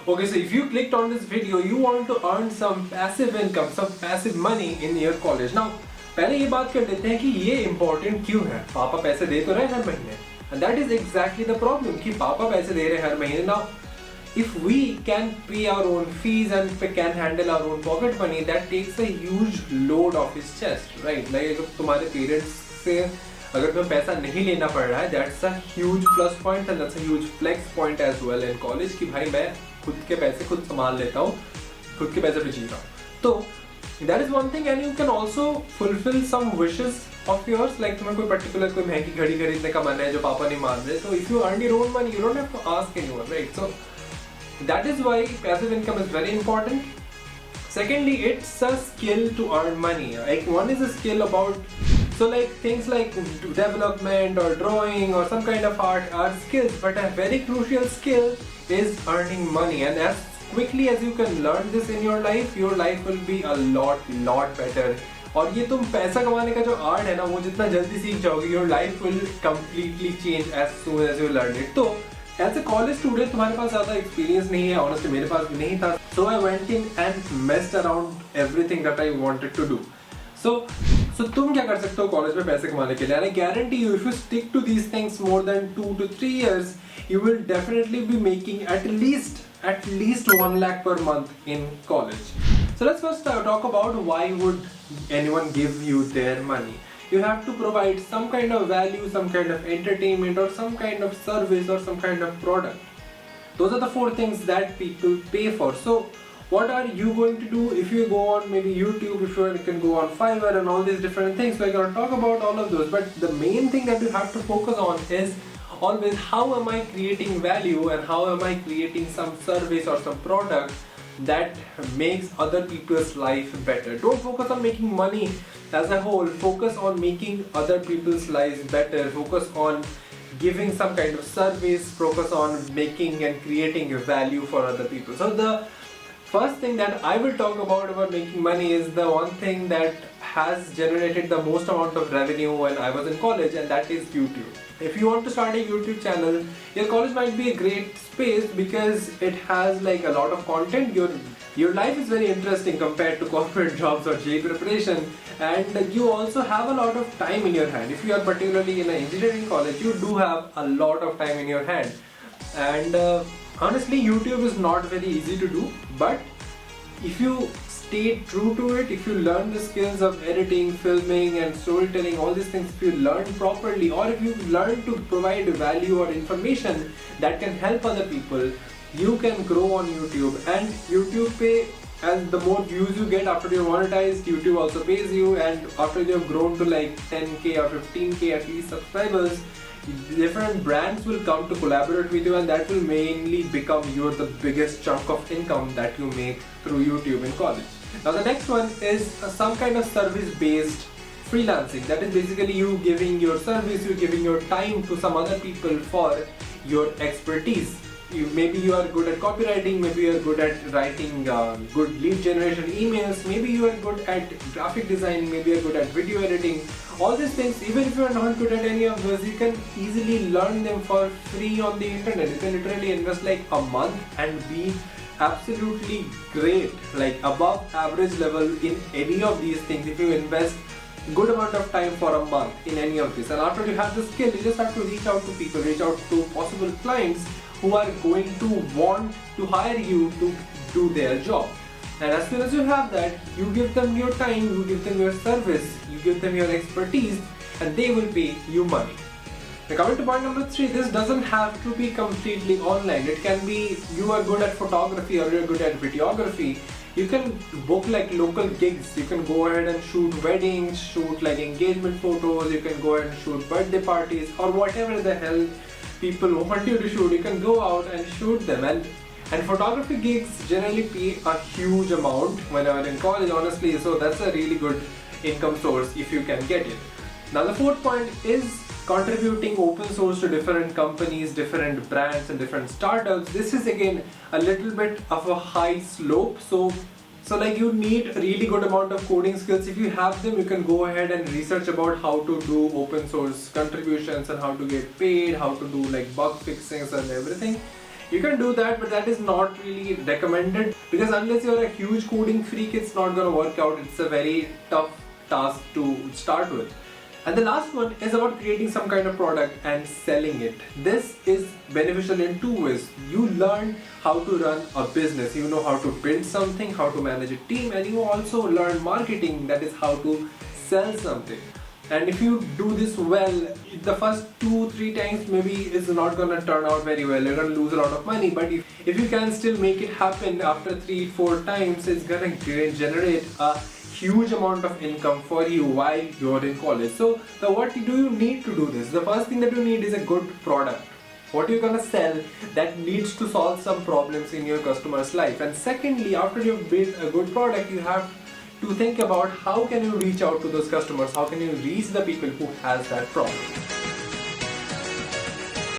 Okay, so if you clicked on this video, you want to earn some passive income, some passive money in your college. Now, पहले ये बात कर लेते हैं कि ये important क्यों है? पापा पैसे दे तो रहे हर महीने, and that is exactly the problem कि पापा पैसे दे रहे हर महीने. Now, if we can pay our own fees and can handle our own pocket money, that takes a huge load off his chest, right? Like अगर तुम्हारे parents से अगर तुम्हें पैसा नहीं लेना पड़ रहा है, that's a huge plus point and that's a huge flex point as well in college कि भाई मैं खुद के पैसे खुद संभाल लेता हूँ, खुद के पैसे पे जी रहा हूँ. तो that is one thing, and you can also fulfill some wishes of yours. Like तुम्हें कोई particular कोई महंगी घड़ी खरीदने का मन है जो पापा नहीं मान रहे, so if you earn your own money, you don't have to ask anyone, right? So that is why passive income is very important. Secondly, it's a skill to earn money. Like one is a skill about, so like things like development or drawing or some kind of art are skills, but a very crucial skill is earning money. And as quickly as you can learn this in your life will be a lot better. और ये तुम पैसा कमाने का जो art है ना, वो जितना जल्दी सीख जाओगे, your life will completely change as soon as you learn it. तो as a college student तुम्हारे पास ज़्यादा experience नहीं है, honestly मेरे पास भी नहीं था. So I went in and messed around everything that I wanted to do. So तुम क्या कर सकते हो कॉलेज में पैसे कमाने के लिए? And I guarantee you, if you stick to these things more than 2 to 3 years, you will definitely be making at least 1 lakh per month in college. So let's first talk about why would anyone give you their money. You have to provide some kind of value, some kind of entertainment, or some kind of service, or some kind of product. Those are the 4 things that people pay for. So what are you going to do if you go on maybe YouTube, if you can go on Fiverr and all these different things? We're going to talk about all of those, but the main thing that you have to focus on is always how am I creating value and how am I creating some service or some product that makes other people's life better. Don't focus on making money as a whole, focus on making other people's lives better, focus on giving some kind of service, focus on making and creating value for other people. So the first thing that I will talk about making money is the one thing that has generated the most amount of revenue when I was in college, and that is YouTube. If you want to start a YouTube channel, your college might be a great space because it has like a lot of content. Your life is very interesting compared to corporate jobs or JEE preparation, and you also have a lot of time in your hand. If you are particularly in an engineering college, you do have a lot of time in your hand, and honestly YouTube is not very easy to do, but if you stay true to it, if you learn the skills of editing, filming and storytelling, all these things, if you learn properly, or if you learn to provide value or information that can help other people, you can grow on YouTube. And YouTube pay, as the more views you get after you're monetized, YouTube also pays you, and after you've grown to like 10k or 15k at least subscribers, different brands will come to collaborate with you, and that will mainly become the biggest chunk of income that you make through YouTube in college. Now the next one is some kind of service-based freelancing. That is basically you giving your service, you giving your time to some other people for your expertise. Maybe you are good at copywriting, maybe you are good at writing good lead generation emails, maybe you are good at graphic design, maybe you are good at video editing. All these things, even if you are not good at any of those, you can easily learn them for free on the internet. You can literally invest like a month and be absolutely great, like above average level in any of these things if you invest good amount of time for a month in any of this. And after you have the skill, you just have to reach out to people, reach out to possible clients who are going to want to hire you to do their job. And as soon as you have that, you give them your time, you give them your service, you give them your expertise, and they will pay you money. Now coming to point number 3, this doesn't have to be completely online. It can be you are good at photography or you're good at videography. You can book like local gigs. You can go ahead and shoot weddings, shoot like engagement photos, you can go ahead and shoot birthday parties or whatever the hell people want you to shoot. You can go out and shoot them, and photography gigs generally pay a huge amount when you're in college, honestly, so that's a really good income source if you can get it. Now the 4th point is contributing open source to different companies, different brands and different startups. This is again a little bit of a high slope, so like you need a really good amount of coding skills. If you have them, you can go ahead and research about how to do open source contributions and how to get paid, how to do like bug fixings and everything. You can do that, but that is not really recommended, because unless you're a huge coding freak, it's not gonna work out. It's a very tough task to start with. And the last one is about creating some kind of product and selling it. This is beneficial in two ways. You learn how to run a business, you know how to build something, how to manage a team, and you also learn marketing, that is how to sell something. And if you do this well, the first 2-3 times maybe it's not gonna turn out very well. You're gonna lose a lot of money, but if you can still make it happen after 3-4 times, it's gonna generate a huge amount of income for you while you're in college. So what do you need to do this? The first thing that you need is a good product. What you're gonna sell that needs to solve some problems in your customer's life. And secondly, after you've built a good product, you have to think about how can you reach out to those customers, how can you reach the people who has that problem.